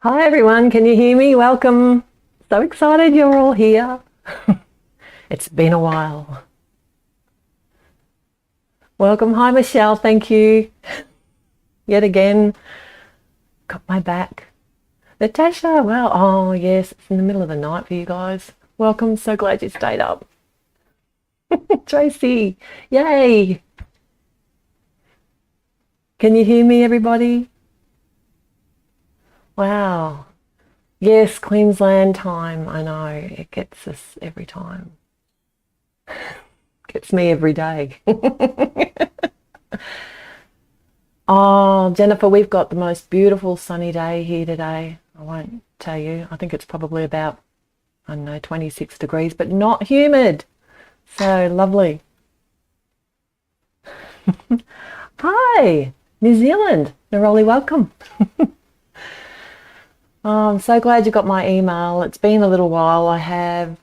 Hi everyone, can you hear me? Welcome. So excited you're all here. It's been a while. Welcome. Hi Michelle, thank you. Yet again, got my back. Natasha, wow. Oh yes, it's in the middle of the night for you guys. Welcome, so glad you stayed up. Tracy, yay. Can you hear me everybody? Wow. Yes, Queensland time. I know, it gets us every time. Gets me every day. Oh, Jennifer, we've got the most beautiful sunny day here today. I won't tell you. I think it's probably about, I don't know, 26 degrees, but not humid. So lovely. Hi, New Zealand. Neroli, welcome. Oh, I'm so glad you got my email. It's been a little while. I have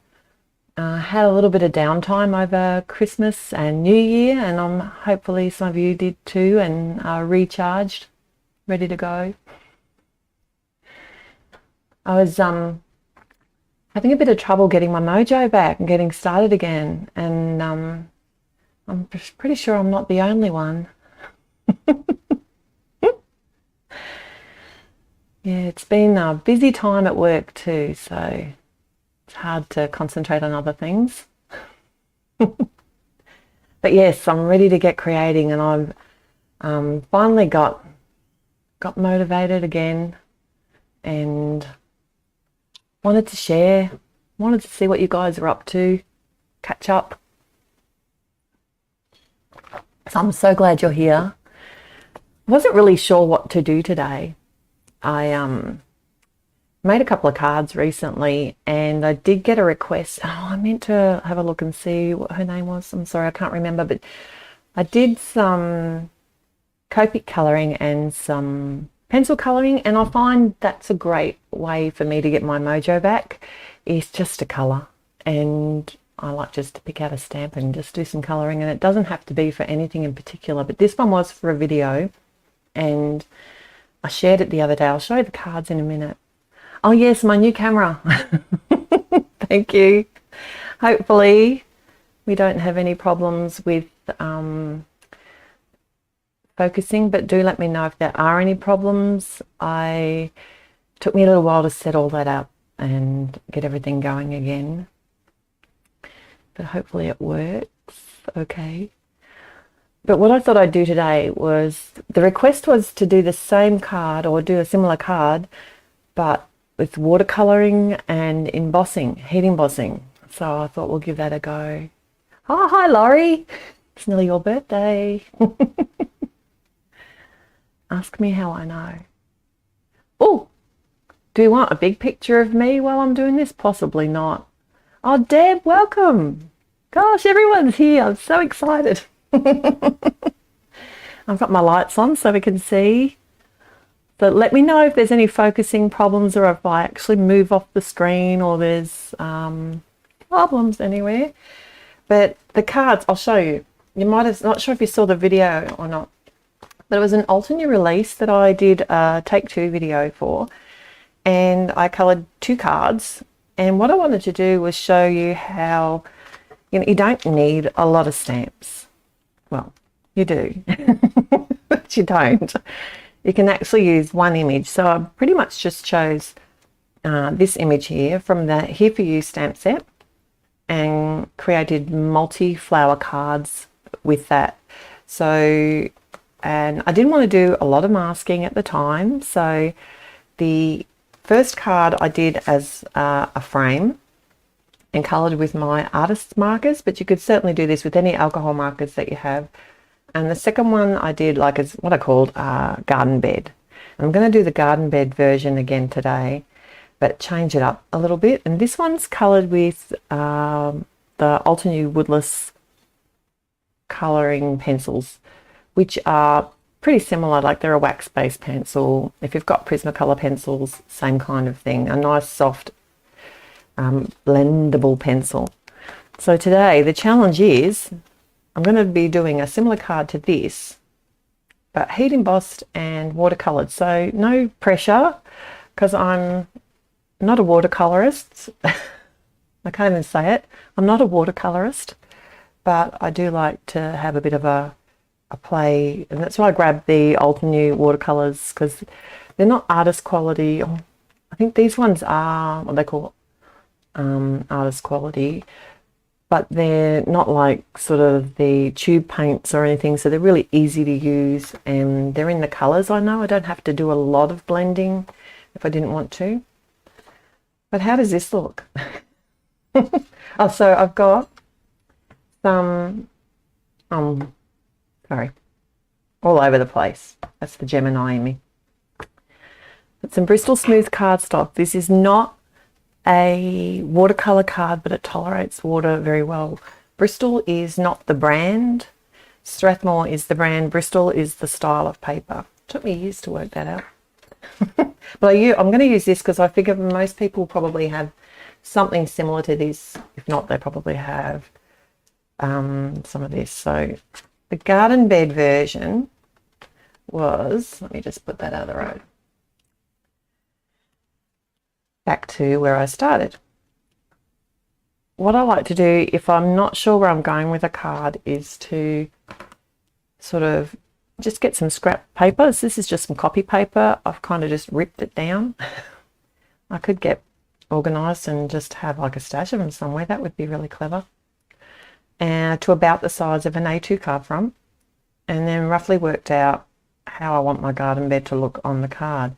had a little bit of downtime over Christmas and New Year, and hopefully some of you did too, and are recharged, ready to go. I was having a bit of trouble getting my mojo back and getting started again, and I'm pretty sure I'm not the only one. Yeah, it's been a busy time at work too, so it's hard to concentrate on other things. But yes, I'm ready to get creating, and I've finally got motivated again, and wanted to share, wanted to see what you guys are up to, catch up. So I'm so glad you're here. I wasn't really sure what to do today. I made a couple of cards recently, and I did get a request. Oh, I meant to have a look and see what her name was. I'm sorry, I can't remember, but I did some Copic colouring and some pencil colouring, and I find that's a great way for me to get my mojo back, is just to colour. And I like just to pick out a stamp and just do some colouring, and it doesn't have to be for anything in particular, but this one was for a video, and I shared it the other day. I'll show you the cards in a minute. Oh yes, my new camera. Thank you. Hopefully we don't have any problems with focusing, but do let me know if there are any problems. It took me a little while to set all that up and get everything going again, but hopefully it works okay. But what I thought I'd do today was, the request was to do the same card or do a similar card, but with watercolouring and embossing, heat embossing. So I thought we'll give that a go. Oh, hi Laurie. It's nearly your birthday. Ask me how I know. Oh, do you want a big picture of me while I'm doing this? Possibly not. Oh, Deb, welcome. Gosh, everyone's here. I'm so excited. I've got my lights on so we can see. But let me know if there's any focusing problems, or if I actually move off the screen, or there's problems anywhere. But the cards, I'll show you. You might have, not sure if you saw the video or not, but it was an alternate release that I did a take two video for, and I coloured two cards. And what I wanted to do was show you how, you don't need a lot of stamps. Well, you do, but you don't. You can actually use one image. So I pretty much just chose this image here from the Here For You stamp set, and created multi-flower cards with that. So, and I didn't want to do a lot of masking at the time. So the first card I did as a frame and coloured with my artist's markers, but you could certainly do this with any alcohol markers that you have. And the second one I did like as what I called garden bed. I'm going to do the garden bed version again today, but change it up a little bit. And this one's coloured with the Altenew Woodless colouring pencils, which are pretty similar, like they're a wax-based pencil. If you've got Prismacolor pencils, same kind of thing, a nice soft blendable pencil. So today the challenge is, I'm going to be doing a similar card to this, but heat embossed and watercolored. So no pressure, because I'm not a watercolorist. I can't even say it. I'm not a watercolorist, but I do like to have a bit of a play, and that's why I grabbed the Altenew watercolors, because they're not artist quality. I think these ones are what they call artist quality, but they're not like sort of the tube paints or anything, so they're really easy to use, and they're in the colors. I know I don't have to do a lot of blending if I didn't want to. But how does this look? Oh, so I've got some sorry, all over the place. That's the Gemini in me. But some Bristol Smooth cardstock. This is not a watercolor card, but it tolerates water very well. Bristol is not the brand. Strathmore is the brand. Bristol is the style of paper. It took me years to work that out. But I'm going to use this because I figure most people probably have something similar to this. If not, they probably have some of this. So the garden bed version was, let me just put that out of the road. Back to where I started. What I like to do if I'm not sure where I'm going with a card is to sort of just get some scrap paper. This is just some copy paper. I've kind of just ripped it down. I could get organized and just have like a stash of them somewhere. That would be really clever. And to about the size of an A2 card front, and then roughly worked out how I want my garden bed to look on the card.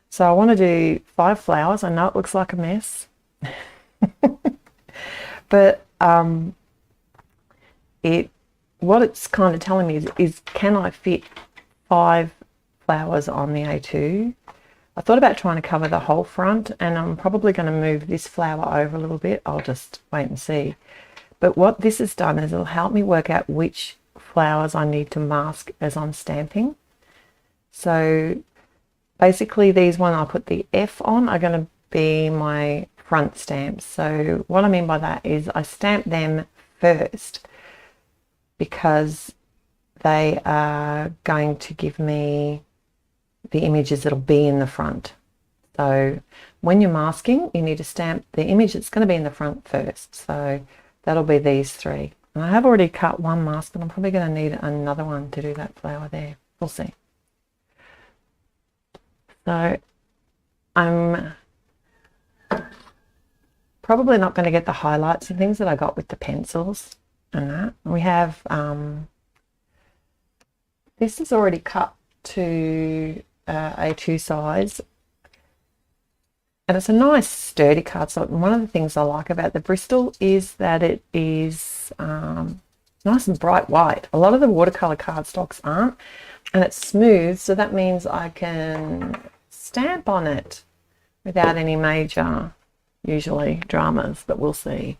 So I want to do 5 flowers. I know it looks like a mess, but what it's kind of telling me is can I fit 5 flowers on the A2? I thought about trying to cover the whole front, and I'm probably going to move this flower over a little bit. I'll just wait and see. But what this has done is it'll help me work out which flowers I need to mask as I'm stamping. So basically these when I put the F on are going to be my front stamps. So what I mean by that is I stamp them first because they are going to give me the images that'll be in the front. So when you're masking, you need to stamp the image that's going to be in the front first. So that'll be these 3. And I have already cut one mask, but I'm probably going to need another one to do that flower there. We'll see. So I'm probably not going to get the highlights and things that I got with the pencils and that. We have, this is already cut to A2 size. And it's a nice sturdy cardstock. And one of the things I like about the Bristol is that it is nice and bright white. A lot of the watercolor cardstocks aren't, and it's smooth, so that means I can stamp on it without any major, usually, dramas, but we'll see.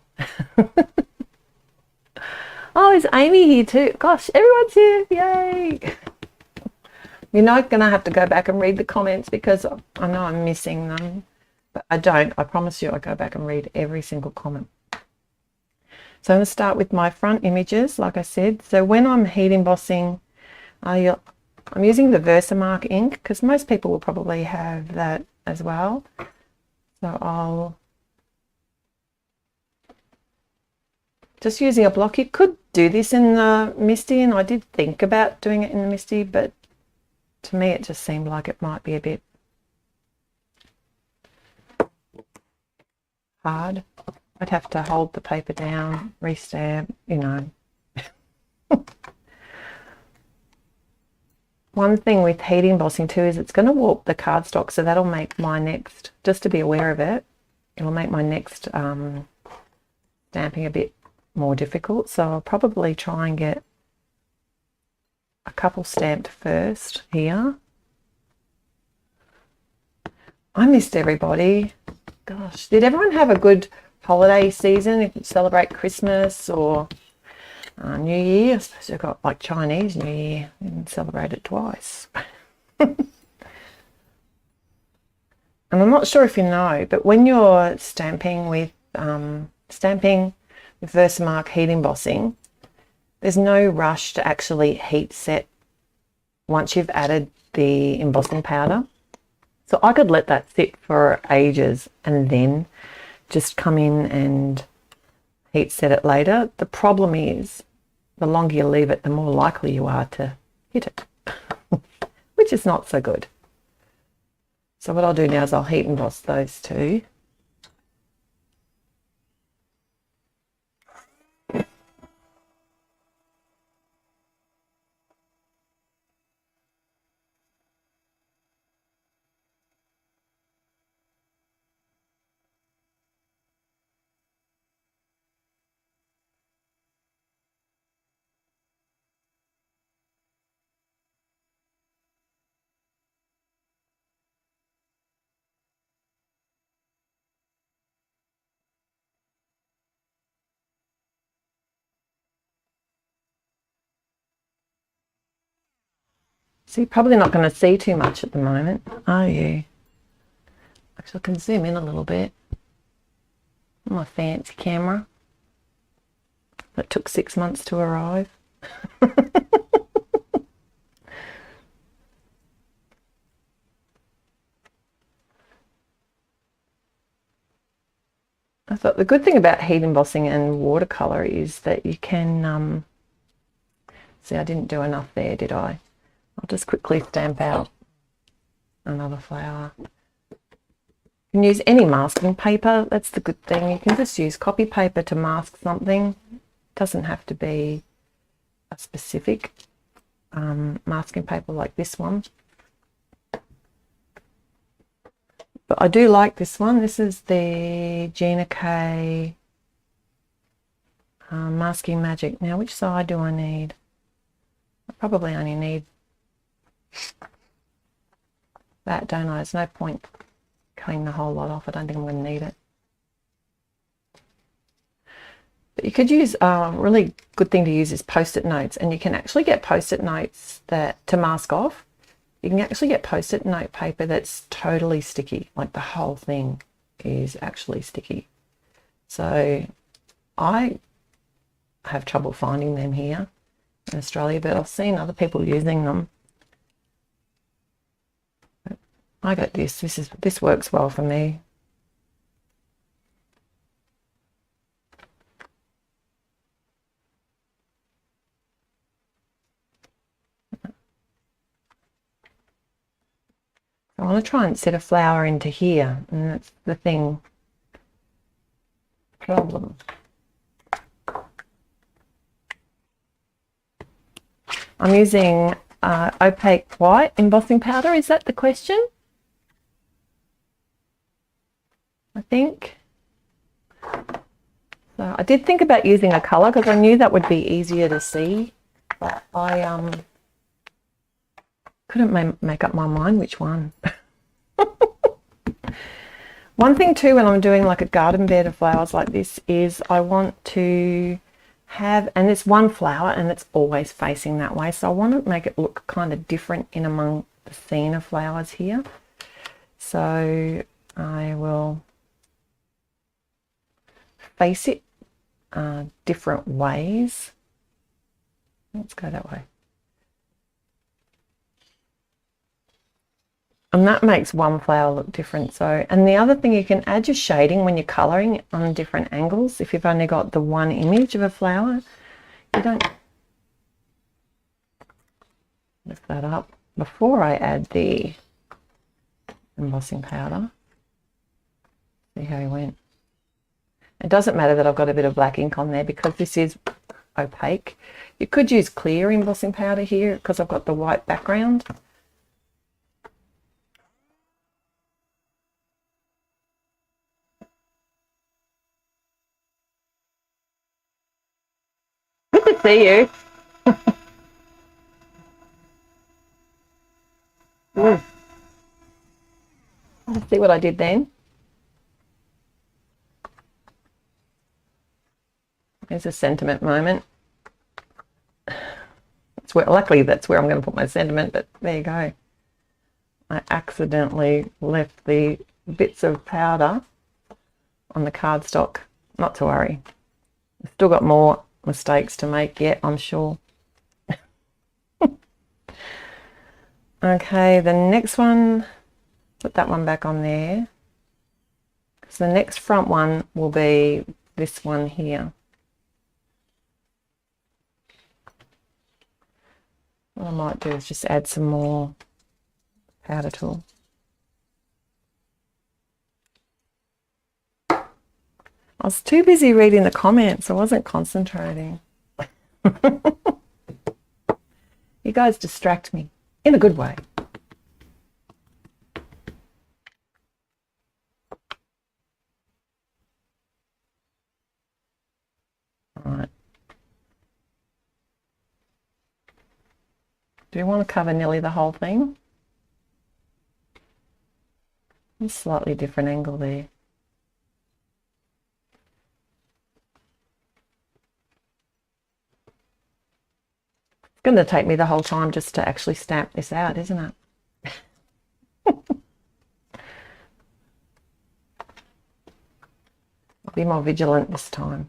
Oh, is Amy here too? Gosh, everyone's here, yay! You're not going to have to go back and read the comments because I know I'm missing them. But I don't. I promise you I go back and read every single comment. So I'm going to start with my front images, like I said. So when I'm heat embossing, I'm using the Versamark ink because most people will probably have that as well. So I'll just using a block. You could do this in the Misty, and I did think about doing it in the Misty, but to me it just seemed like it might be a bit hard. I'd have to hold the paper down, restamp, you know. One thing with heat embossing too is it's going to warp the cardstock, so that'll make my next, just to be aware of it, it'll make my next stamping a bit more difficult. So I'll probably try and get a couple stamped first here. I missed everybody. Gosh, did everyone have a good holiday season? If you celebrate Christmas or New Year, I suppose you've got like Chinese New Year and celebrate it twice. And I'm not sure if you know, but when you're stamping with Versamark heat embossing, there's no rush to actually heat set once you've added the embossing powder. So I could let that sit for ages and then just come in and heat set it later. The problem is the longer you leave it, the more likely you are to hit it, which is not so good. So what I'll do now is I'll heat emboss those two. So you're probably not going to see too much at the moment, are you? Actually, I can zoom in a little bit. My fancy camera that took 6 months to arrive. I thought the good thing about heat embossing and watercolour is that you can, see, I didn't do enough there, did I? I'll just quickly stamp out another flower. You can use any masking paper. That's the good thing. You can just use copy paper to mask something. It doesn't have to be a specific masking paper like this one. But I do like this one. This is the Gina K Masking Magic. Now, which side do I need? I probably only need that, don't I? There's no point cutting the whole lot off. I don't think I'm going to need it. But you could use, a really good thing to use is post-it notes, and you can actually get post-it notes that to mask off. You can actually get post-it note paper that's totally sticky, like the whole thing is actually sticky. So I have trouble finding them here in Australia, but I've seen other people using them. I got this. This works well for me. I want to try and set a flower into here, and that's the problem. I'm using opaque white embossing powder. Is that the question? I think. So I did think about using a colour because I knew that would be easier to see, but I couldn't make up my mind which one. One thing too, when I'm doing like a garden bed of flowers like this, is I want to have, and it's one flower and it's always facing that way, so I want to make it look kind of different in among the scene of flowers here. So I will face it different ways. Let's go that way. And that makes one flower look different. So, and the other thing, you can add your shading when you're colouring on different angles. If you've only got the one image of a flower, you don't lift that up before I add the embossing powder. See how he went. It doesn't matter that I've got a bit of black ink on there because this is opaque. You could use clear embossing powder here because I've got the white background. Good to see you. Let's see what I did then. There's a sentiment moment. That's where, luckily that's where I'm going to put my sentiment, but there you go. I accidentally left the bits of powder on the cardstock. Not to worry. I've still got more mistakes to make yet, I'm sure. Okay, the next one Put that one back on there. So the next front one will be this one here. What I might do is just add some more powder tool. I was too busy reading the comments. I wasn't concentrating. You guys distract me in a good way. All right. Do you want to cover nearly the whole thing? A slightly different angle there. It's going to take me the whole time just to actually stamp this out, isn't it? I'll be more vigilant this time.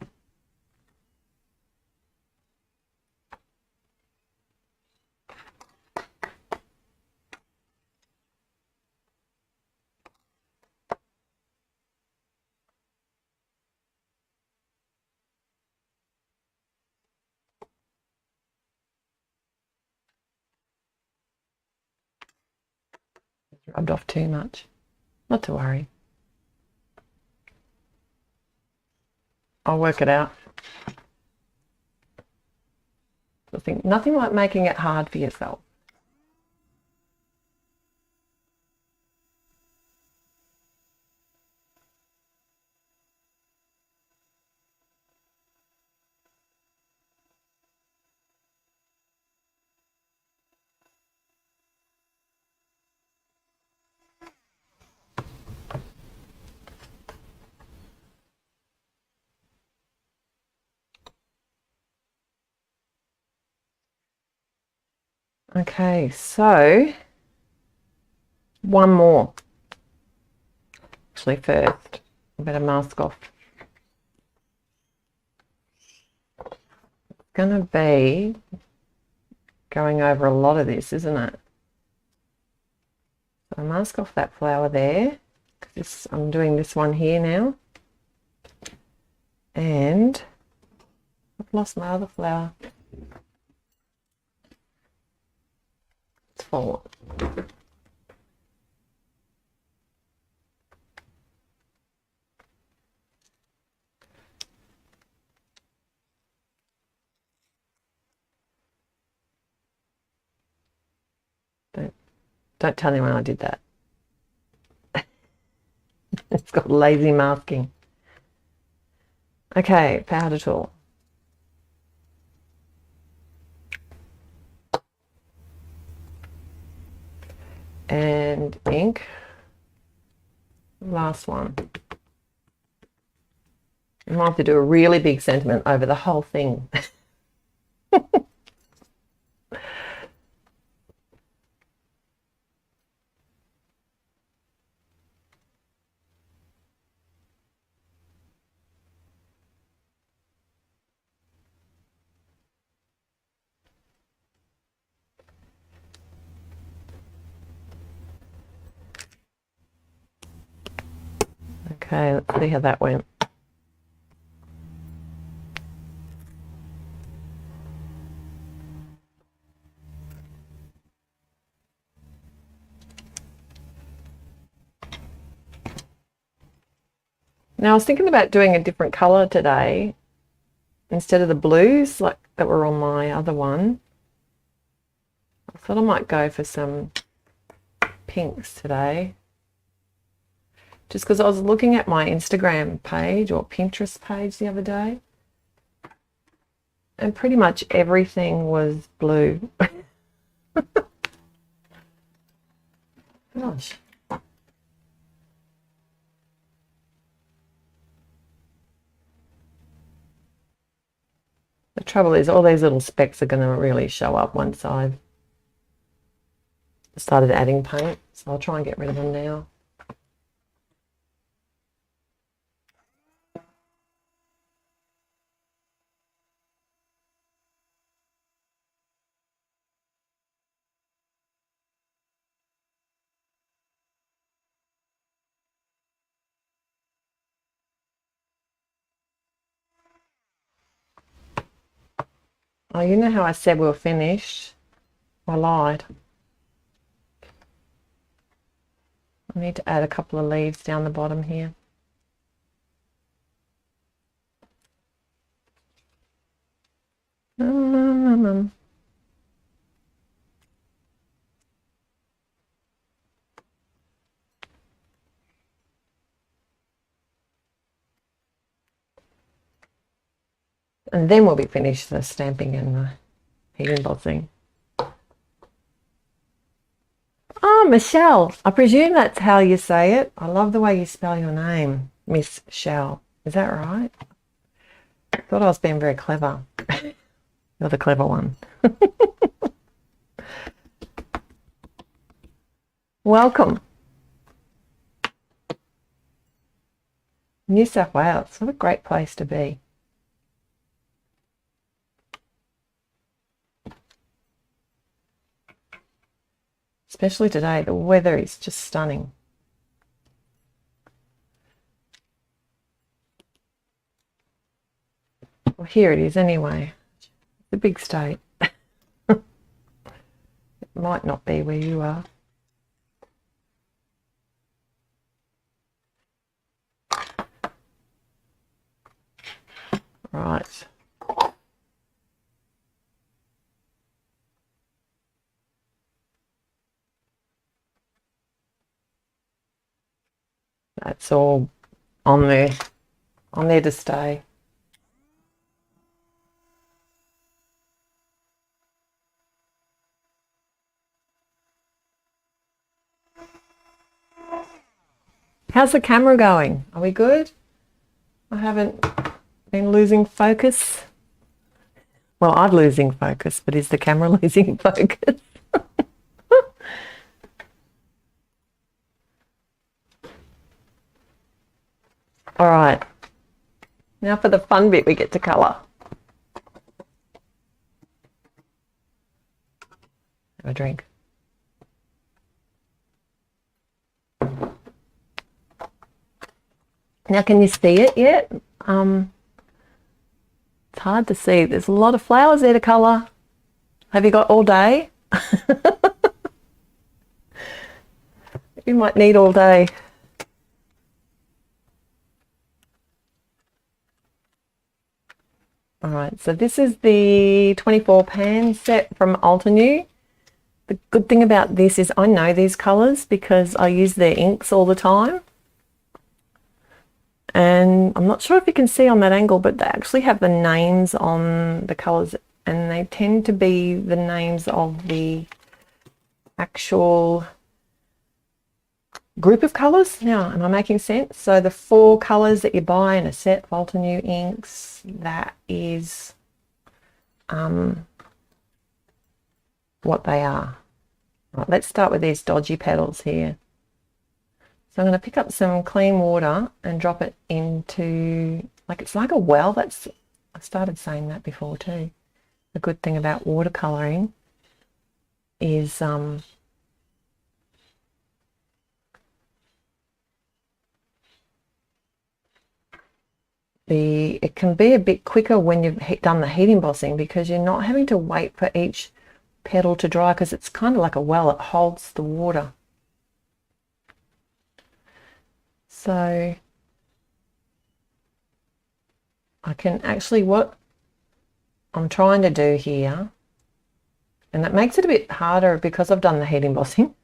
Rubbed off too much. Not to worry. I'll work it out. I think nothing like making it hard for yourself. Okay, so one more. Actually, first, I better mask off. It's going to be going over a lot of this, isn't it? So I mask off that flower there. I'm doing this one here now. And I've lost my other flower. It's fallen. Don't tell anyone I did that. It's got lazy masking. Okay, powder tool. And ink. Last one. You might have to do a really big sentiment over the whole thing. Okay, let's see how that went. Now I was thinking about doing a different colour today. Instead of the blues like that were on my other one, I thought I might go for some pinks today. Just because I was looking at my Instagram page or Pinterest page the other day, and pretty much everything was blue. Gosh. The trouble is all these little specks are going to really show up once I've started adding paint, so I'll try and get rid of them now. Oh, you know how I said we were finished? I lied. I need to add a couple of leaves down the bottom here. And then we'll be finished the stamping and the heat embossing. Oh, Michelle. I presume that's how you say it. I love the way you spell your name, Miss Shell. Is that right? I thought I was being very clever. You're the clever one. Welcome. New South Wales. What a great place to be. Especially today, the weather is just stunning. Well, here it is anyway. It's a big state. It might not be where you are. Right. That's all on there to stay. How's the camera going? Are we good? I haven't been losing focus. Well, I'm losing focus, but is the camera losing focus? All right. Now for the fun bit, we get to colour. Have a drink. Now, can you see it yet? It's hard to see. There's a lot of flowers there to colour. Have you got all day? You might need all day. All right, so this is the 24 pan set from Altenew. The good thing about this is I know these colours because I use their inks all the time. And I'm not sure if you can see on that angle, but they actually have the names on the colours, and they tend to be the names of the actual group of colours. Now, am I making sense? So the 4 colours that you buy in a set of Altenew inks, that is what they are. Right, let's start with these dodgy petals here. So I'm going to pick up some clean water and drop it into, it's like a well. I started saying that before too. The good thing about watercolouring is it can be a bit quicker when you've done the heat embossing, because you're not having to wait for each petal to dry, because it's kind of like a well. It holds the water. So I can actually, what I'm trying to do here, and that makes it a bit harder because I've done the heat embossing,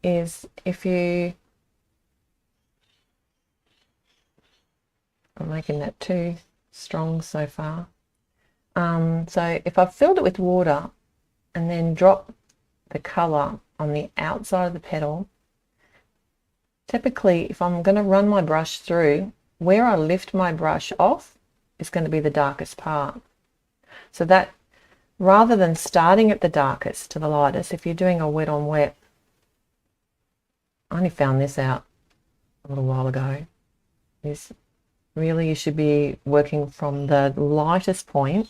is if you, I'm making that too strong so far. So if I've filled it with water and then drop the colour on the outside of the petal, typically if I'm going to run my brush through, where I lift my brush off is going to be the darkest part. So that, rather than starting at the darkest to the lightest, if you're doing a wet on wet, I only found this out a little while ago, is really you should be working from the lightest point,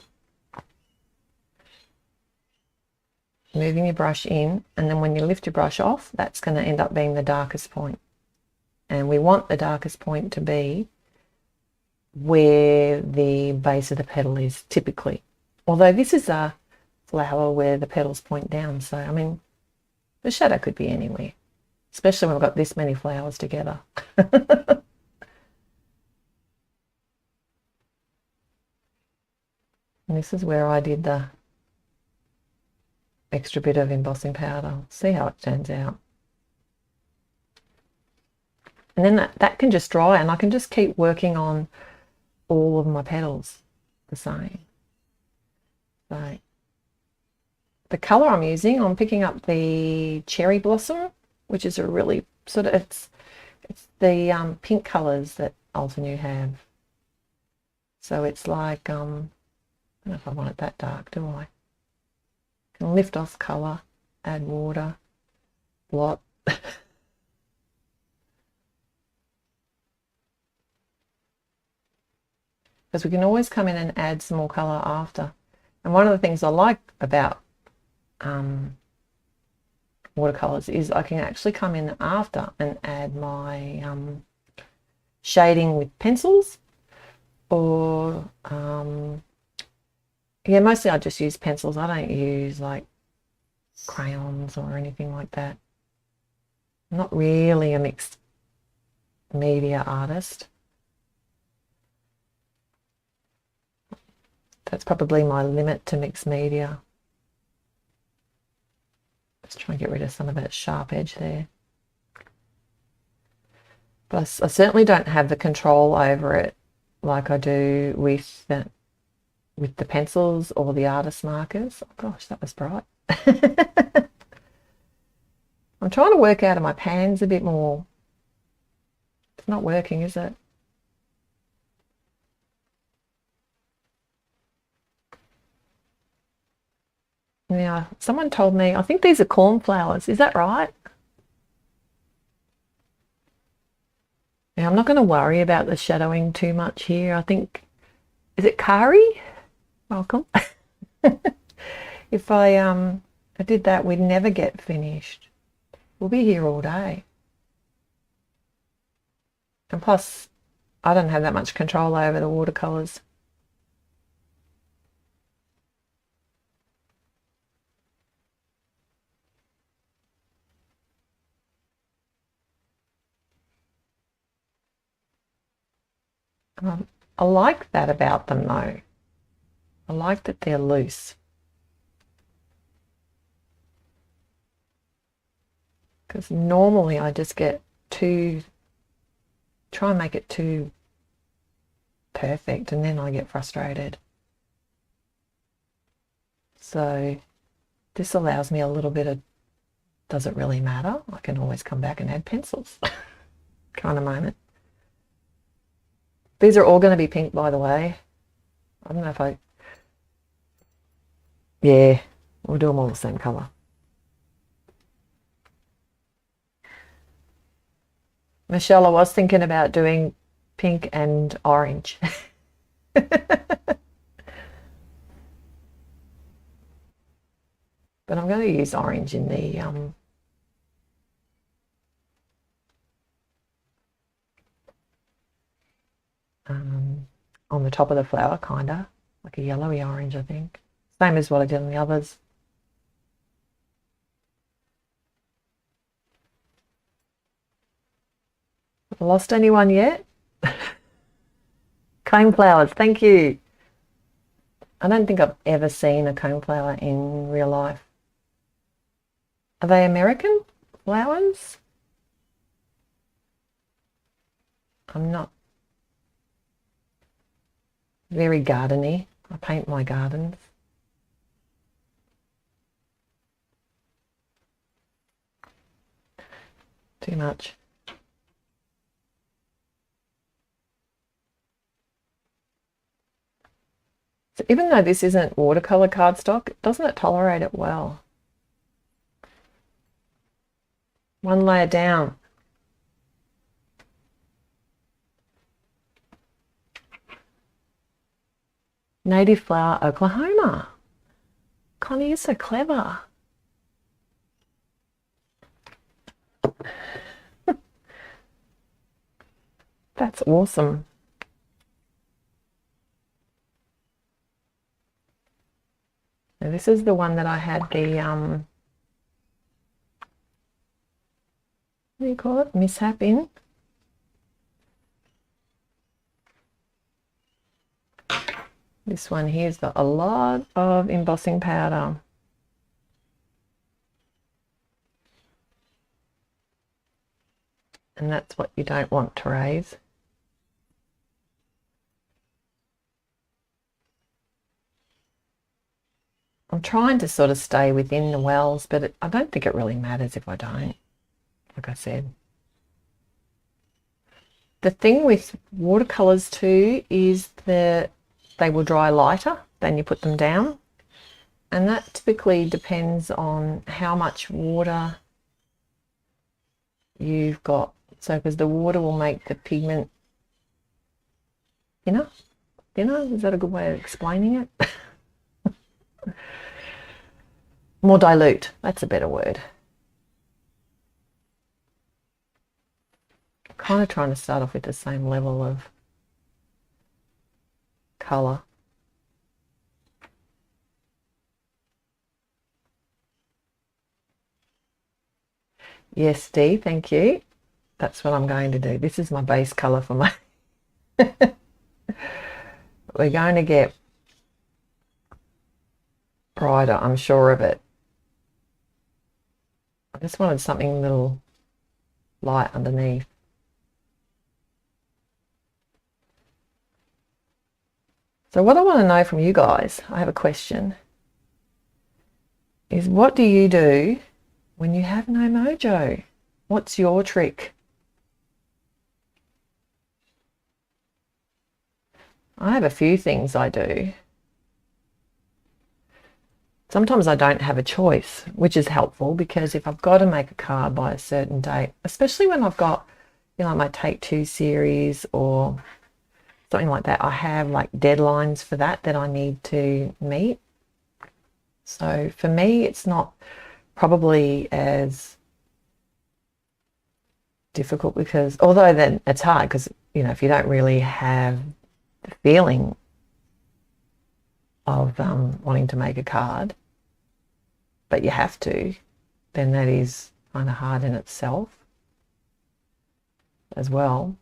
moving your brush in, and then when you lift your brush off, that's going to end up being the darkest point. And we want the darkest point to be where the base of the petal is typically, Although this is a flower where the petals point down, so I mean, the shadow could be anywhere, especially when we've got this many flowers together. And this is where I did the extra bit of embossing powder. See how it turns out. And then that can just dry, and I can just keep working on all of my petals the same. So the colour I'm using, I'm picking up the Cherry Blossom, which is a really sort of, it's the pink colours that Altenew have. So it's like, I don't know if I want it that dark, do I? Can lift off colour, add water, blot. Because we can always come in and add some more colour after. And one of the things I like about watercolours is I can actually come in after and add my shading with pencils, or yeah, mostly I just use pencils. I don't use like crayons or anything like that. I'm not really a mixed media artist. That's probably my limit to mixed media. Let's try and get rid of some of that sharp edge there. But I certainly don't have the control over it like I do with the pencils or the artist markers. Oh gosh, that was bright. I'm trying to work out of my pans a bit more. It's not working, is it? Now, someone told me, I think these are cornflowers. Is that right? Now, I'm not going to worry about the shadowing too much here. I think, is it Kari? Welcome. If I did that, we'd never get finished. We'll be here all day. And plus, I don't have that much control over the watercolours. I like that about them though. I like that they're loose. Because normally I just get try and make it too perfect, and then I get frustrated. So this allows me a little bit of, does it really matter? I can always come back and add pencils kind of moment. These are all going to be pink, by the way. I don't know if yeah, we'll do them all the same colour. Michelle, I was thinking about doing pink and orange. But I'm going to use orange in the on the top of the flower, kind of like a yellowy orange, I think. Same as what I did on the others. Lost anyone yet? Coneflowers, thank you. I don't think I've ever seen a coneflower in real life. Are they American flowers? I'm not very gardeny. I paint my gardens. Too much. So even though this isn't watercolor cardstock, doesn't it tolerate it well? One layer down. Native flower, Oklahoma. Connie, you're so clever. That's awesome. this is the one that I had the what do you call it, mishap in. This one here's got a lot of embossing powder. And that's what you don't want, Therese. I'm trying to sort of stay within the wells, but I don't think it really matters if I don't, like I said. The thing with watercolours too is that they will dry lighter than you put them down. And that typically depends on how much water you've got. So, because the water will make the pigment thinner. Thinner, is that a good way of explaining it? More dilute, that's a better word. Kind of trying to start off with the same level of colour. Yes, Steve, thank you. That's what I'm going to do. This is my base colour for my... We're going to get brighter, I'm sure of it. I just wanted something a little light underneath. So what I want to know from you guys, I have a question, is what do you do when you have no mojo? What's your trick? I have a few things I do. Sometimes I don't have a choice, which is helpful, because if I've got to make a card by a certain date, especially when I've got, you know, my Take Two series or something like that, I have like deadlines for that I need to meet. So for me, it's not probably as difficult, because although then it's hard, because, you know, if you don't really have the feeling of wanting to make a card, but you have to, then that is kind of hard in itself as well.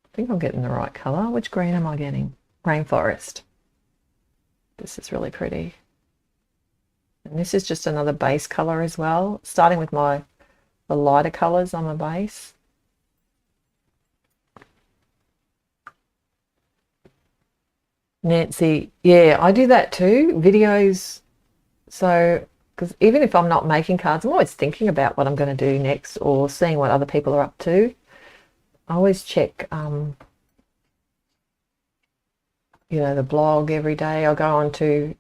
I think I'm getting the right colour. Which green am I getting? Rainforest. This is really pretty. And this is just another base colour as well, starting with the lighter colours on my base. Nancy, yeah, I do that too, videos. So, because even if I'm not making cards, I'm always thinking about what I'm going to do next, or seeing what other people are up to. I always check, you know, the blog every day.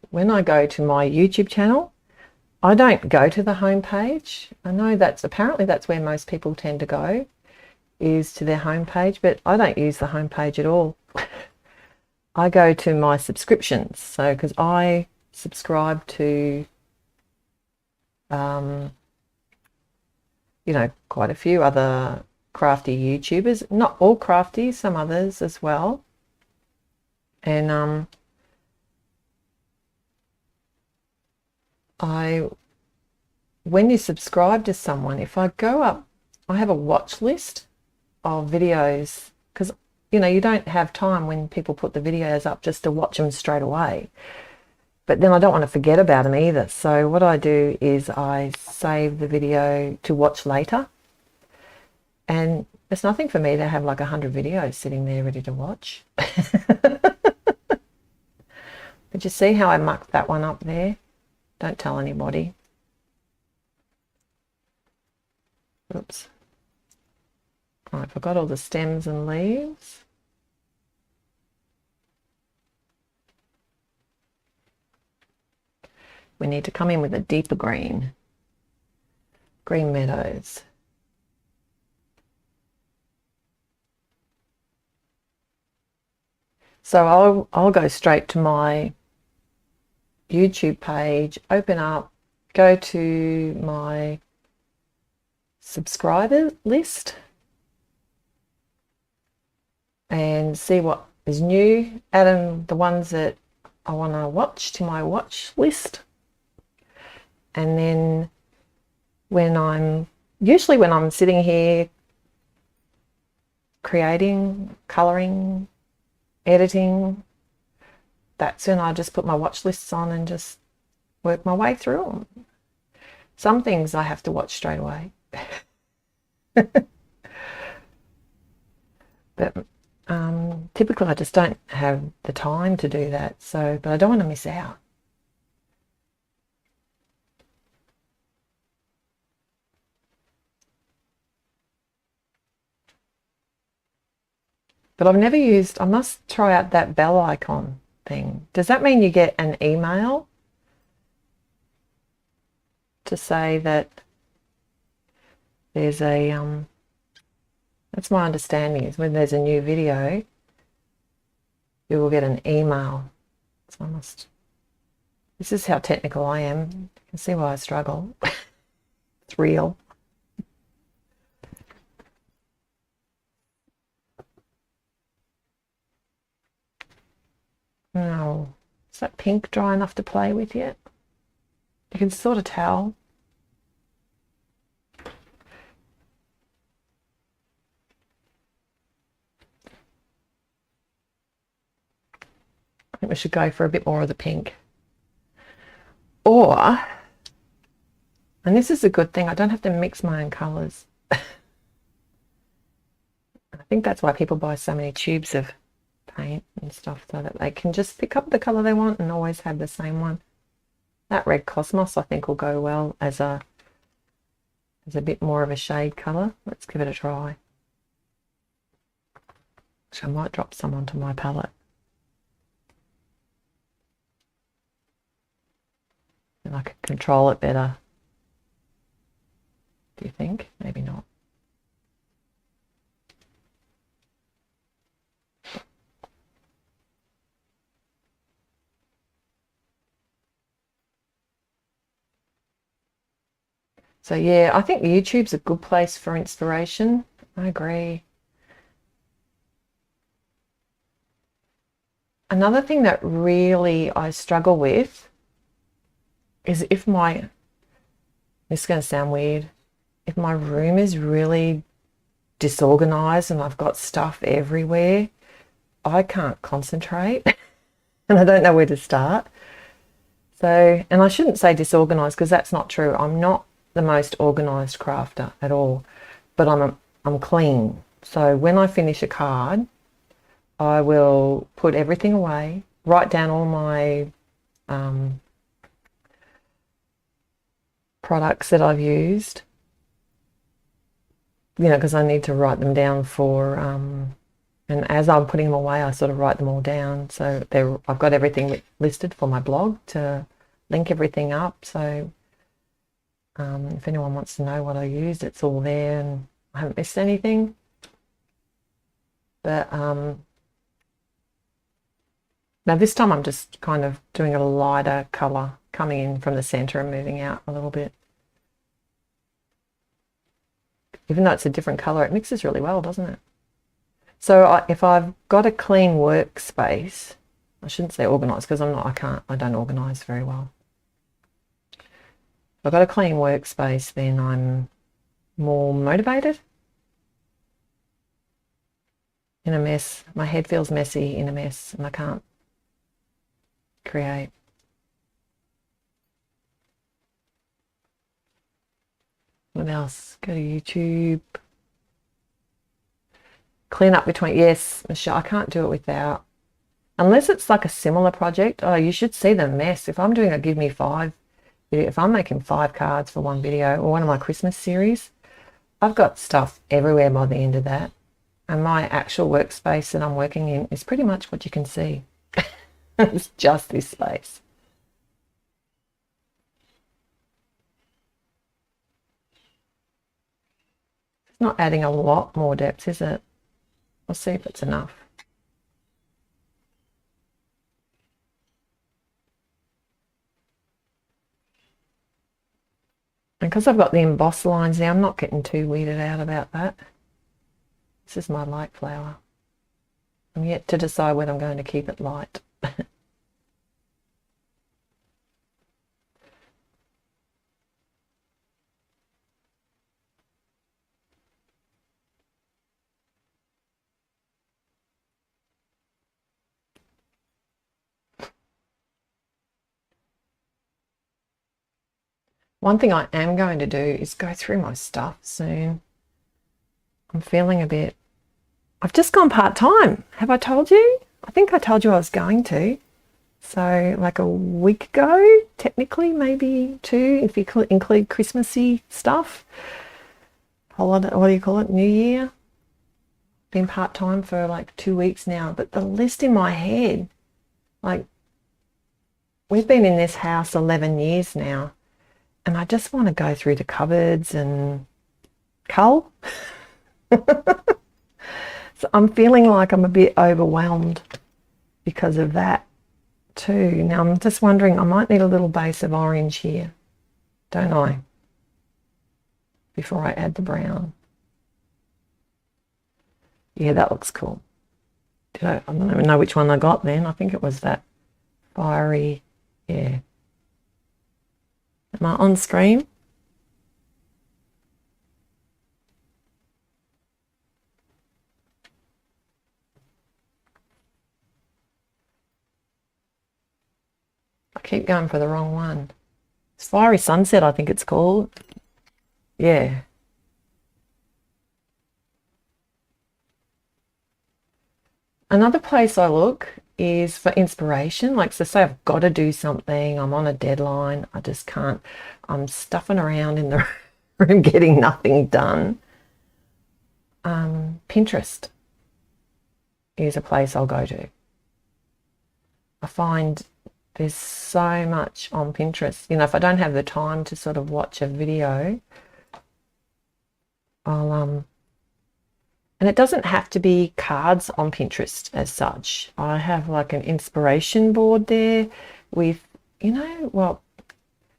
When I go to my YouTube channel, I don't go to the home page. I know apparently that's where most people tend to go, is to their home page, but I don't use the home page at all. I go to my subscriptions. So, because I subscribe to, you know, quite a few other crafty YouTubers, not all crafty, some others as well. And when you subscribe to someone, if I go up, I have a watch list of videos, because, you know, you don't have time when people put the videos up just to watch them straight away. But then I don't want to forget about them either. So what I do is I save the video to watch later. And it's nothing for me to have like 100 videos sitting there ready to watch. Did you see how I mucked that one up there? Don't tell anybody. Oops. Oh, I forgot all the stems and leaves. We need to come in with a deeper green. Green meadows. So I'll go straight to my YouTube page, open up, go to my subscriber list and see what is new, adding the ones that I want to watch to my watch list. And then usually when I'm sitting here creating, colouring, editing, that's when I just put my watch lists on and just work my way through them. Some things I have to watch straight away. But typically I just don't have the time to do that. But I don't want to miss out. But I've never used, I must try out that bell icon thing. Does that mean you get an email to say that there's a, that's my understanding, is when there's a new video, you will get an email. So I must, this is how technical I am. You can see why I struggle. It's real. Now, is that pink dry enough to play with yet? You can sort of tell. I think we should go for a bit more of the pink. Or, and this is a good thing, I don't have to mix my own colours. I think that's why people buy so many tubes of paint and stuff, so that they can just pick up the colour they want and always have the same one. That red cosmos I think will go well as a bit more of a shade colour. Let's give it a try. Actually, I might drop some onto my palette. And I can control it better. Do you think? Maybe not. So yeah, I think YouTube's a good place for inspiration. I agree. Another thing that really I struggle with is if my, this is going to sound weird, if my room is really disorganized and I've got stuff everywhere, I can't concentrate and I don't know where to start. So, and I shouldn't say disorganized because that's not true. I'm not the most organized crafter at all, but I'm clean. So when I finish a card, I will put everything away, write down all my products that I've used, you know, because I need to write them down for, and as I'm putting them away, I sort of write them all down. So I've got everything listed for my blog to link everything up. So if anyone wants to know what I used, it's all there and I haven't missed anything. But now this time I'm just kind of doing a lighter colour coming in from the centre and moving out a little bit. Even though it's a different colour, it mixes really well, doesn't it? So if I've got a clean workspace, I shouldn't say organised because I don't organise very well. If I've got a clean workspace, then I'm more motivated. In a mess, my head feels messy in a mess and I can't create. What else? Go to YouTube. Clean up between, yes, Michelle, I can't do it without, unless it's like a similar project. Oh, you should see the mess. If I'm doing a give me 5, if I'm making 5 cards for one video or one of my Christmas series, I've got stuff everywhere by the end of that. And my actual workspace that I'm working in is pretty much what you can see. It's just this space. It's not adding a lot more depth, is it? We'll see if it's enough. And because I've got the embossed lines now, I'm not getting too weirded out about that. This is my light flower. I'm yet to decide whether I'm going to keep it light. One thing I am going to do is go through my stuff soon. I'm feeling a bit... I've just gone part-time. Have I told you? I think I told you I was going to. So like a week ago, technically, maybe 2, if you include Christmassy stuff. Holiday, what do you call it? New Year. Been part-time for like 2 weeks now. But the list in my head, like, we've been in this house 11 years now. And I just want to go through the cupboards and cull. So I'm feeling like I'm a bit overwhelmed because of that too. Now I'm just wondering, I might need a little base of orange here, don't I? Before I add the brown. Yeah, that looks cool. I don't even know which one I got then. I think it was that fiery, yeah. Am I on screen? I keep going for the wrong one. It's Fiery Sunset, I think it's called. Yeah. Another place I look is for inspiration. Like, so say I've got to do something, I'm on a deadline, I just can't, I'm stuffing around in the room getting nothing done. Pinterest is a place I'll go to. I find there's so much on Pinterest. You know, if I don't have the time to sort of watch a video, I'll and it doesn't have to be cards on Pinterest as such. I have like an inspiration board there with, you know, well,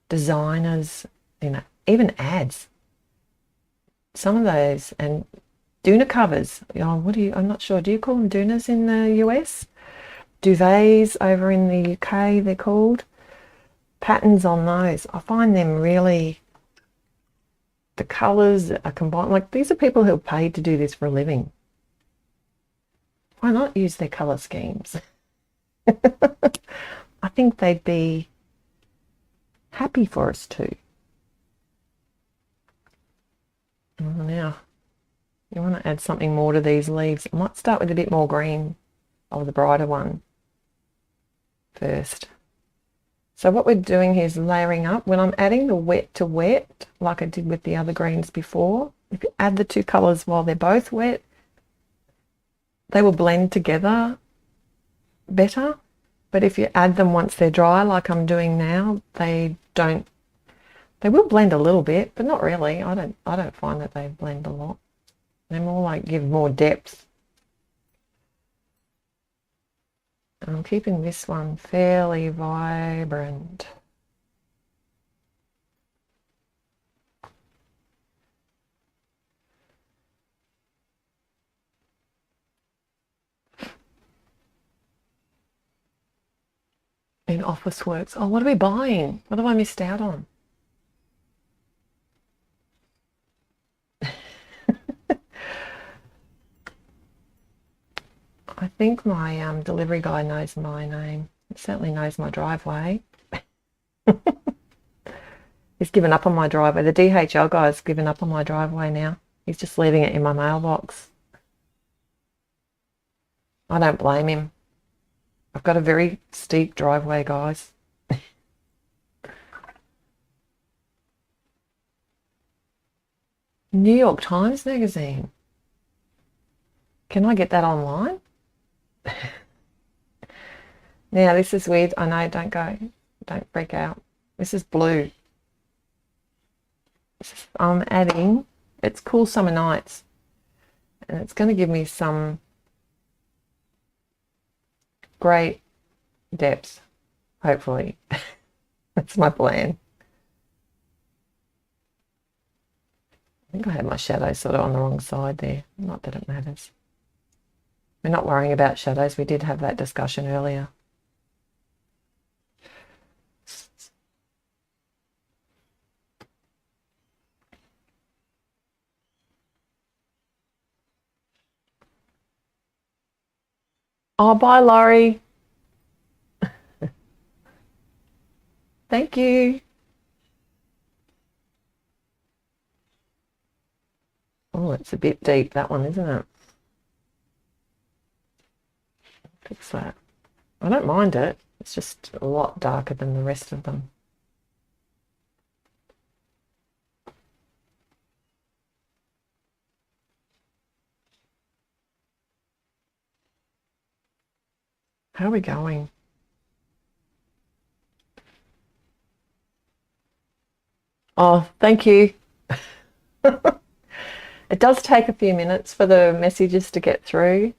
designers, you know, even ads. Some of those, and doona covers. Oh, what do you, I'm not sure. Do you call them doonas in the US? Duvets over in the UK, they're called. Patterns on those. I find them really, the colours are combined. Like, these are people who are paid to do this for a living. Why not use their colour schemes? I think they'd be happy for us to. Now, you want to add something more to these leaves. I might start with a bit more green of the brighter one first. So what we're doing here is layering up. When I'm adding the wet to wet, like I did with the other greens before, if you add the two colours while they're both wet, they will blend together better. But if you add them once they're dry, like I'm doing now, they don't. They will blend a little bit, but not really. I don't find that they blend a lot. They more like give more depth. I'm keeping this one fairly vibrant. In Officeworks. Oh, what are we buying? What have I missed out on? I think my delivery guy knows my name. He certainly knows my driveway. He's given up on my driveway. The DHL guy's given up on my driveway now. He's just leaving it in my mailbox. I don't blame him. I've got a very steep driveway, guys. New York Times magazine. Can I get that online? Now this is weird. I know, don't freak out. This is blue. I'm adding, it's Cool Summer Nights, and it's going to give me some great depth, hopefully. That's my plan. I think I had my shadow sort of on the wrong side there. Not that it matters. We're not worrying about shadows. We did have that discussion earlier. Oh, bye, Laurie. Thank you. Oh, it's a bit deep, that one, isn't it? Fix that. I don't mind it. It's just a lot darker than the rest of them. How are we going? Oh, thank you. It does take a few minutes for the messages to get through.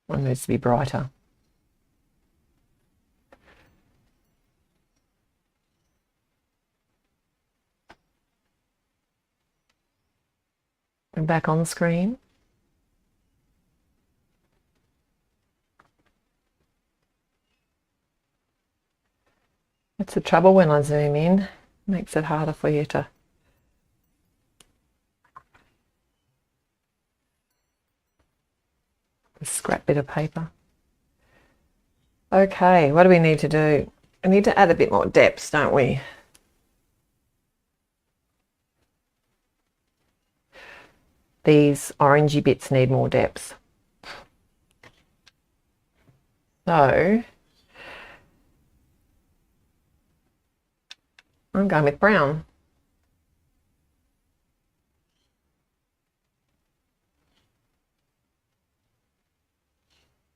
One needs to be brighter. And back on screen. That's the trouble when I zoom in. It makes it harder for you to a scrap bit of paper. Okay, what do we need to do? We need to add a bit more depth, don't we? These orangey bits need more depth. So I'm going with brown.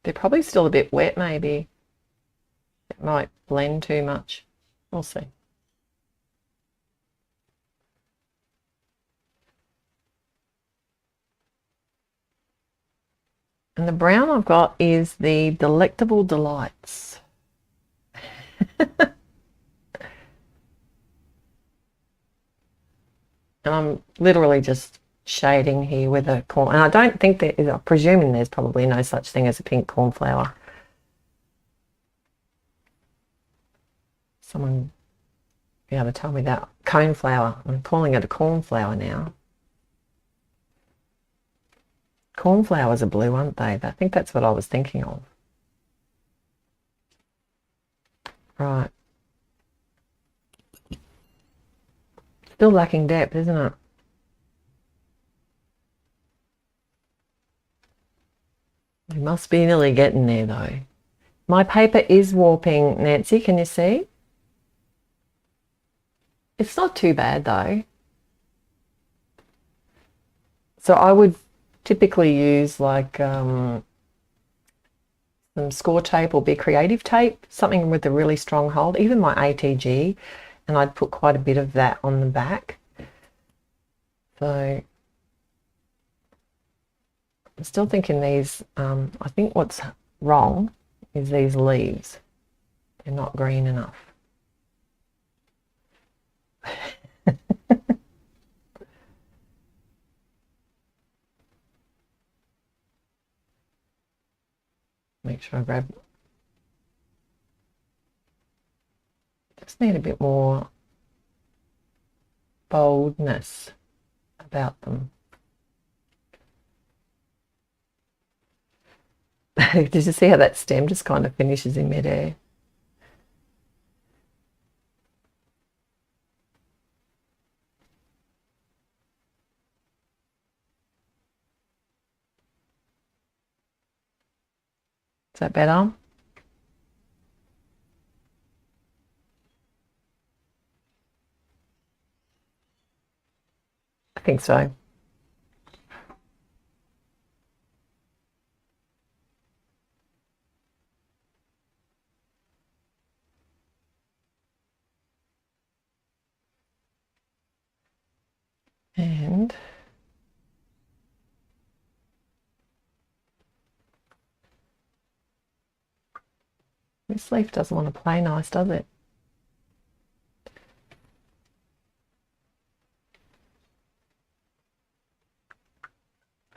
They're probably still a bit wet, maybe. It might blend too much. We'll see. And the brown I've got is the Delectable Delights. And I'm literally just shading here with a corn. And I don't think there is, I'm presuming there's probably no such thing as a pink cornflower. Someone be able to tell me that. Coneflower. I'm calling it a cornflower now. Cornflowers are blue, aren't they? I think that's what I was thinking of. Right. Still lacking depth, isn't it? We must be nearly getting there, though. My paper is warping, Nancy. Can you see? It's not too bad, though. So I would typically use like some score tape or Be Creative tape, something with a really strong hold, even my ATG, and I'd put quite a bit of that on the back. So I'm still thinking these, I think what's wrong is these leaves. They're not green enough. Make sure I grab. Just need a bit more boldness about them. Did you see how that stem just kind of finishes in midair? Is that better? I think so. And this leaf doesn't want to play nice, does it?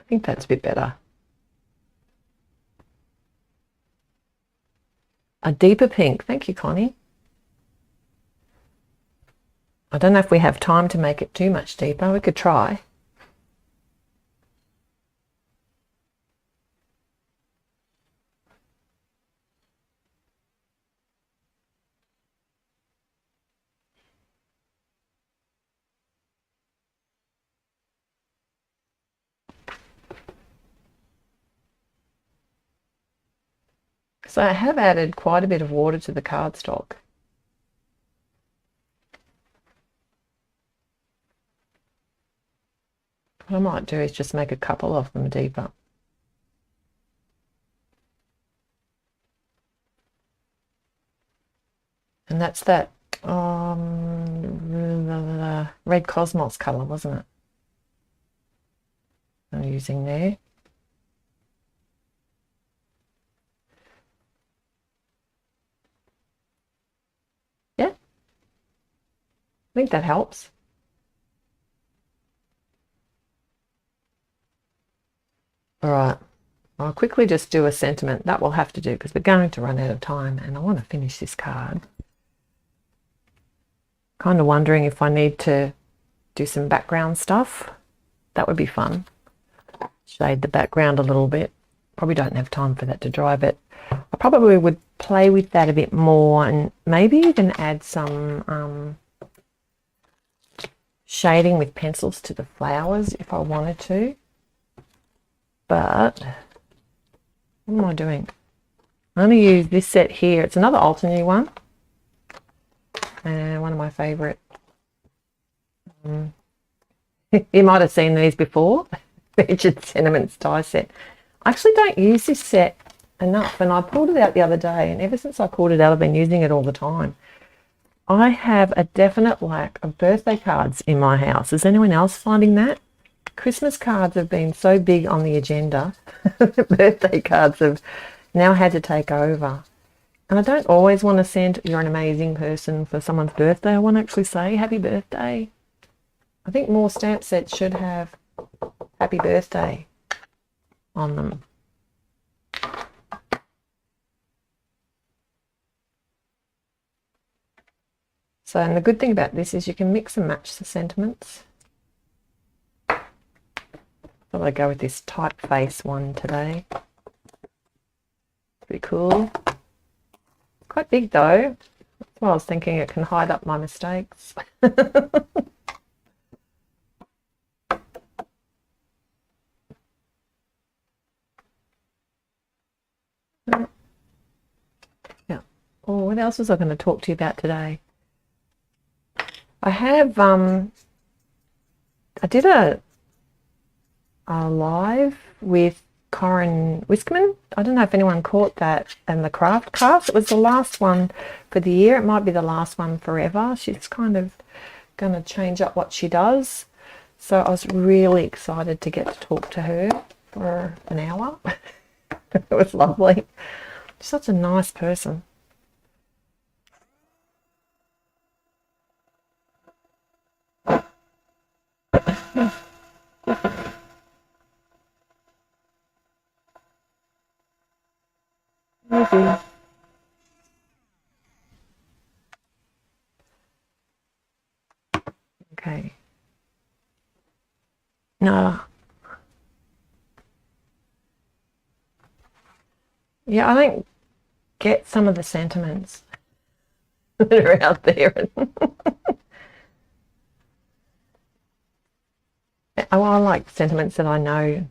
think that's a bit better. A deeper pink. Thank you, Connie. I don't know if we have time to make it too much deeper. We could try. So I have added quite a bit of water to the cardstock. What I might do is just make a couple of them deeper. And that's that red Cosmos colour, wasn't it? I'm using there. Yeah, I think that helps. All right, I'll quickly just do a sentiment. That will have to do because we're going to run out of time and I want to finish this card. Kind of wondering if I need to do some background stuff. That would be fun. Shade the background a little bit. Probably don't have time for that to dry, but I probably would play with that a bit more and maybe even add some shading with pencils to the flowers if I wanted to. But what am I doing? I'm going to use this set here. It's another Alternate one. And one of my favourite. You might have seen these before. Featured Sentiments die set. I actually don't use this set enough, and I pulled it out the other day, and ever since I pulled it out I've been using it all the time. I have a definite lack of birthday cards in my house. Is anyone else finding that? Christmas cards have been so big on the agenda. Birthday cards have now had to take over. And I don't always want to send "you're an amazing person" for someone's birthday. I want to actually say happy birthday. I think more stamp sets should have happy birthday on them. So, and the good thing about this is you can mix and match the sentiments. So I go with this typeface one today. Pretty cool. Quite big though. That's why I was thinking it can hide up my mistakes. Yeah. Oh, what else was I going to talk to you about today? I have I did a live with Corinne Wiskman. I don't know if anyone caught that, and the craft cast. It was the last one for the year. It might be the last one forever. She's kind of going to change up what she does. So I was really excited to get to talk to her for an hour. It was lovely. She's such a nice person. Maybe. Okay. No. Yeah, I don't get some of the sentiments that are out there. I like sentiments that I know.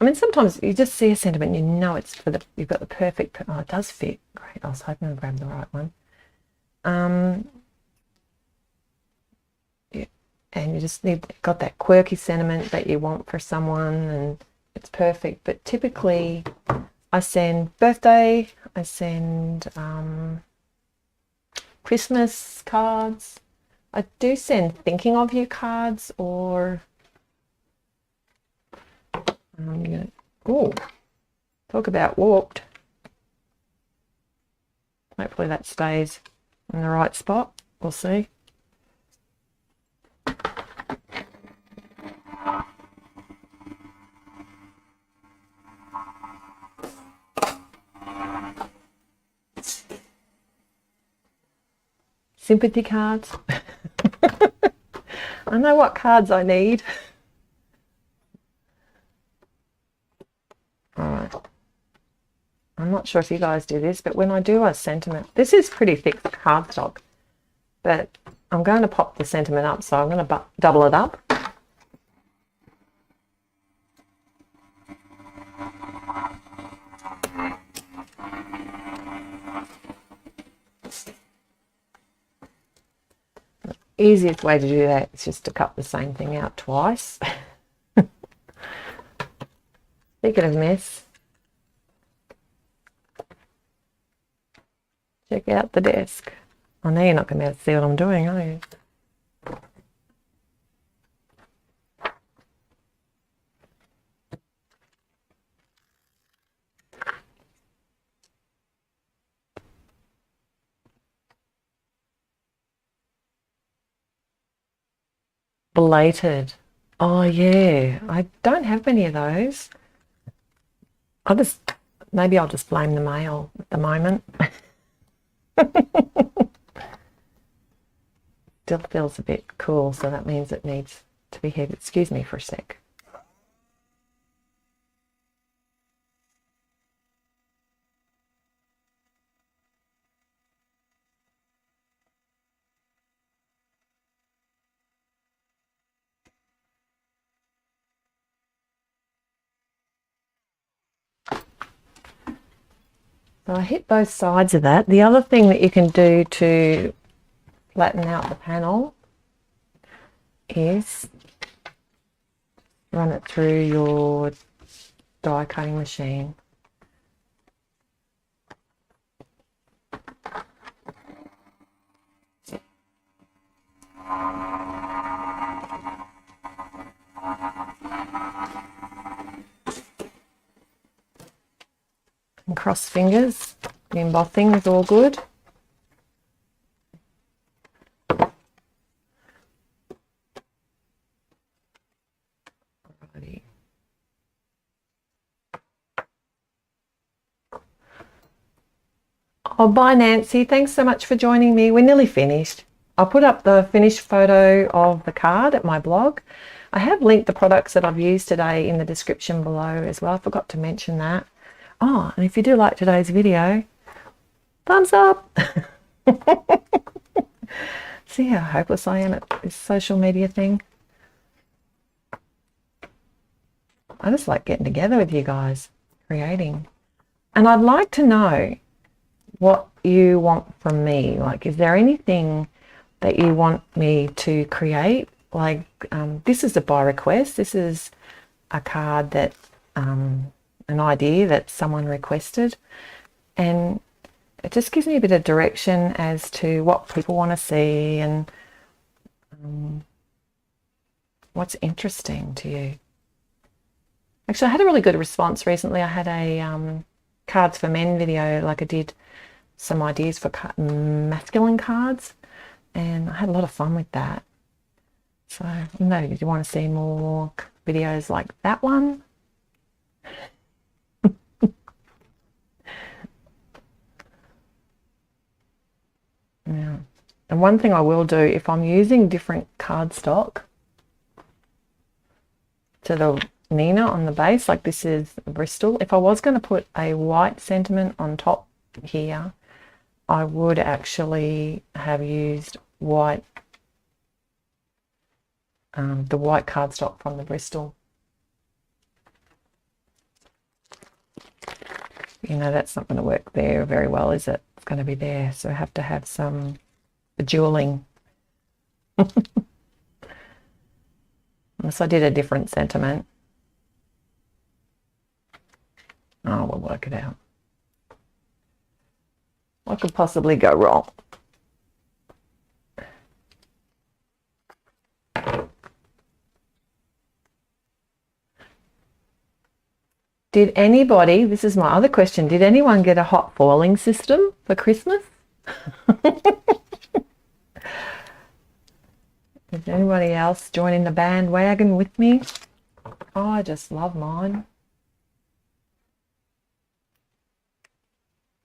I mean, sometimes you just see a sentiment, and you know it's for you've got the perfect. Oh, it does fit. Great. I was hoping to grab the right one. Yeah, and you just got that quirky sentiment that you want for someone, and it's perfect. But typically, I send birthday. I send Christmas cards. I do send thinking of you cards, or oh, talk about warped. Hopefully that stays in the right spot. We'll see. sympathy cards. I know what cards I need. All right. I'm not sure if you guys do this, but when I do a sentiment, this is pretty thick cardstock, but I'm going to pop the sentiment up, so I'm going to double it up. Easiest way to do that is just to cut the same thing out twice. Speaking of mess, check out the desk. I know you're not going to be able to see what I'm doing, are you? Belated. Oh yeah, I don't have many of those. Maybe I'll just blame the mail at the moment. Still feels a bit cool, so that means it needs to be heated. Excuse me for a sec. So I hit both sides of that. The other thing that you can do to flatten out the panel is run it through your die cutting machine. And cross fingers. The embossing is all good. Alrighty. Oh, bye Nancy. Thanks so much for joining me. We're nearly finished. I'll put up the finished photo of the card at my blog. I have linked the products that I've used today in the description below as well. I forgot to mention that. Oh, and if you do like today's video, thumbs up. See how hopeless I am at this social media thing? I just like getting together with you guys, creating. And I'd like to know what you want from me. Like, is there anything that you want me to create? Like, this is a by request. This is a card that, an idea that someone requested. And it just gives me a bit of direction as to what people want to see and what's interesting to you. Actually, I had a really good response recently. I had a cards for men video, like I did some ideas for masculine cards, and I had a lot of fun with that. So, no, if you want to see more videos like that one, yeah. And one thing I will do, if I'm using different cardstock to the Nina on the base, like this is Bristol, if I was going to put a white sentiment on top here, I would actually have used white, the white cardstock from the Bristol. You know, that's not going to work there very well, is it? It's going to be there, so I have to have some bejeweling. Unless I did a different sentiment. Oh, we'll work it out. What could possibly go wrong? Did anybody, this is my other question, did anyone get a hot foiling system for Christmas? Is anybody else joining the bandwagon with me? Oh, I just love mine.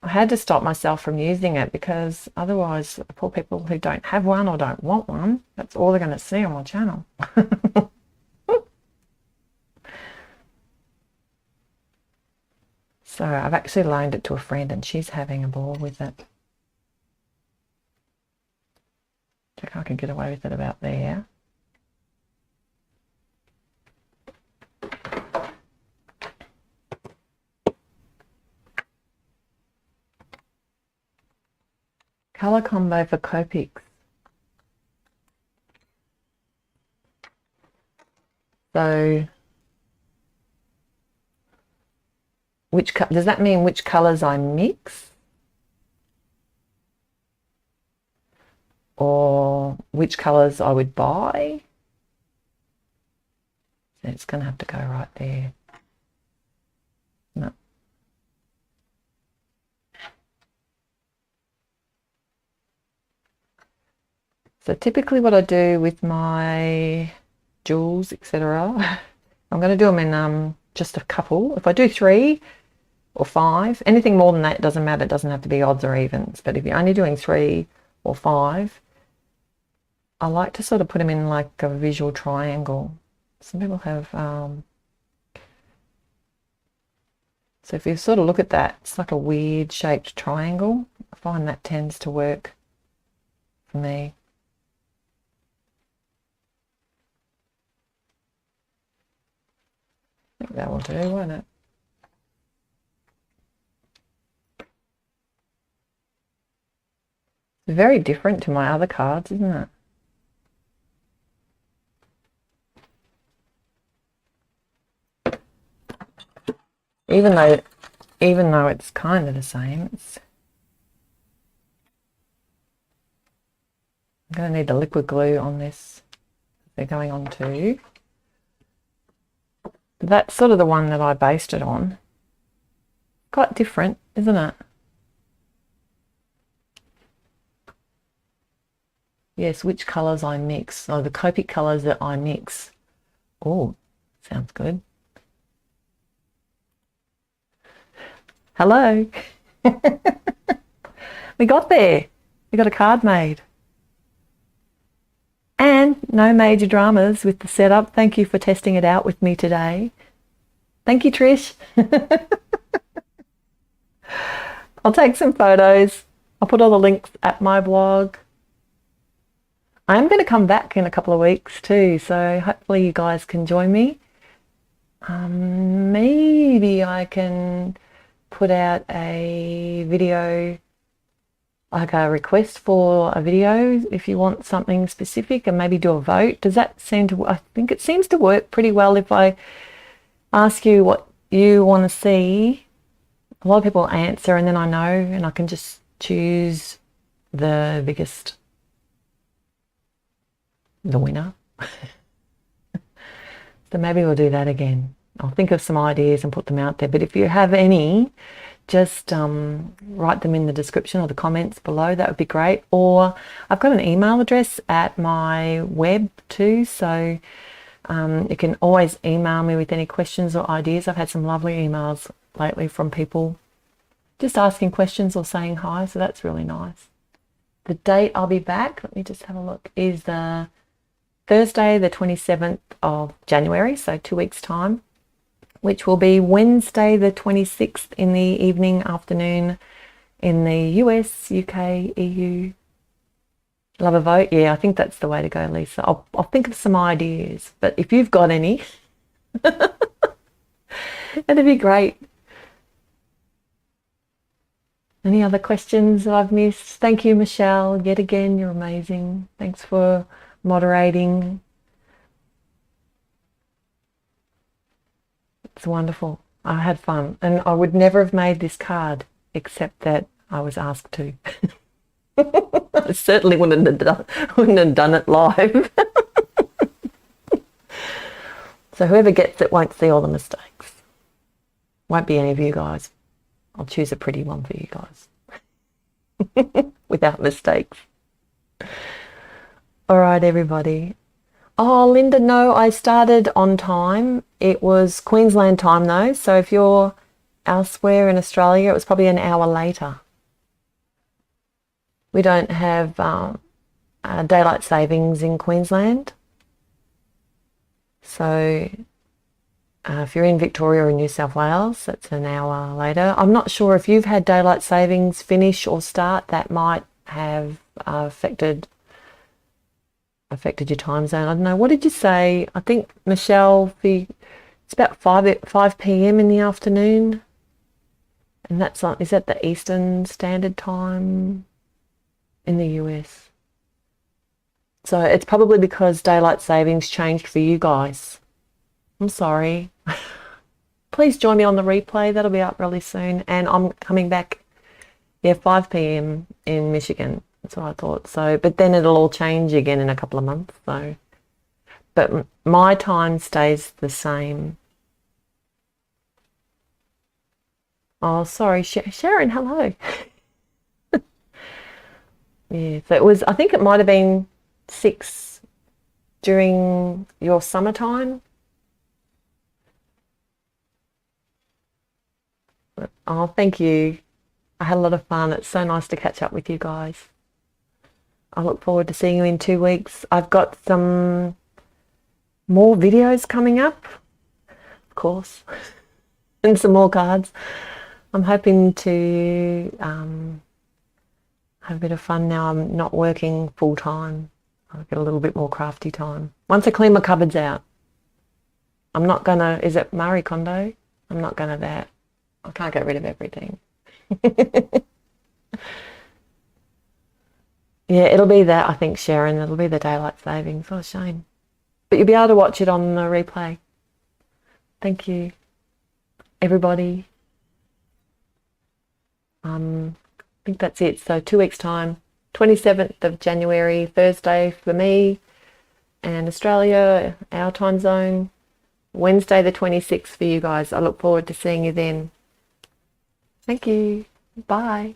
I had to stop myself from using it because otherwise poor people who don't have one or don't want one, that's all they're going to see on my channel. So I've actually loaned it to a friend and she's having a ball with it. I think I can get away with it about there. Colour combo for Copics. So does that mean which colours I mix? Or which colours I would buy? So it's going to have to go right there. No. So typically what I do with my jewels, etc., I'm going to do them in just a couple. If I do 3 or 5, anything more than that, it doesn't matter. It doesn't have to be odds or evens. But if you're only doing 3 or 5, I like to sort of put them in like a visual triangle. Some people have, so if you sort of look at that, it's like a weird shaped triangle. I find that tends to work for me. I think that will do, won't it? It's very different to my other cards, isn't it? Even though it's kind of the same, I'm going to need the liquid glue on this. They're going on too. That's sort of the one that I based it on. Quite different, isn't it? Yes, which colours I mix. Oh, the Copic colours that I mix. Oh, sounds good. Hello. We got there. We got a card made. And no major dramas with the setup. Thank you for testing it out with me today. Thank you, Trish. I'll take some photos. I'll put all the links at my blog. I am going to come back in a couple of weeks too, so hopefully you guys can join me. Maybe I can put out a video, like a request for a video if you want something specific, and maybe do a vote. Does that seem to, I think it seems to work pretty well if I ask you what you want to see. A lot of people answer and then I know, and I can just choose the biggest, the winner. So maybe we'll do that again. I'll think of some ideas and put them out there. But if you have any, just write them in the description or the comments below. That would be great. Or I've got an email address at my web too, so you can always email me with any questions or ideas. I've had some lovely emails lately from people just asking questions or saying hi, so that's really nice. The date I'll be back, let me just have a look, is the Thursday the 27th of January, so 2 weeks time, which will be Wednesday the 26th in the evening, afternoon in the US, UK, EU. Love a vote? Yeah, I think that's the way to go, Lisa. I'll think of some ideas, but if you've got any, it'd be great. Any other questions that I've missed? Thank you, Michelle. Yet again, you're amazing. Thanks for moderating. It's wonderful. I had fun, and I would never have made this card except that I was asked to. I certainly wouldn't have done it live. So whoever gets it won't see all the mistakes. Won't be any of you guys. I'll choose a pretty one for you guys. Without mistakes. All right, everybody. Oh, Linda, no, I started on time. It was Queensland time though. So if you're elsewhere in Australia, it was probably an hour later. We don't have daylight savings in Queensland. So if you're in Victoria or New South Wales, that's an hour later. I'm not sure if you've had daylight savings finish or start. That might have affected your time zone. I don't know. What did you say? I think, Michelle, it's about 5 p.m. in the afternoon. And is that the Eastern Standard Time in the US? So it's probably because daylight savings changed for you guys. I'm sorry. Please join me on the replay. That'll be up really soon. And I'm coming back, 5 p.m. in Michigan. That's what I thought. So, but then it'll all change again in a couple of months. So, but my time stays the same. Oh, sorry, Sharon, hello. Yeah, so I think it might have been 6 during your summertime. Oh, thank you. I had a lot of fun. It's so nice to catch up with you guys. I look forward to seeing you in 2 weeks. I've got some more videos coming up, of course, and some more cards. I'm hoping to have a bit of fun now. I'm not working full time. I'll get a little bit more crafty time. Once I clean my cupboards out, I'm not gonna, is it Marie Kondo? I'm not gonna that. I can't get rid of everything. Yeah, it'll be that, I think, Sharon. It'll be the daylight savings. Oh, shame. But you'll be able to watch it on the replay. Thank you, everybody. I think that's it. So 2 weeks time, 27th of January, Thursday for me and Australia, our time zone. Wednesday the 26th for you guys. I look forward to seeing you then. Thank you. Bye.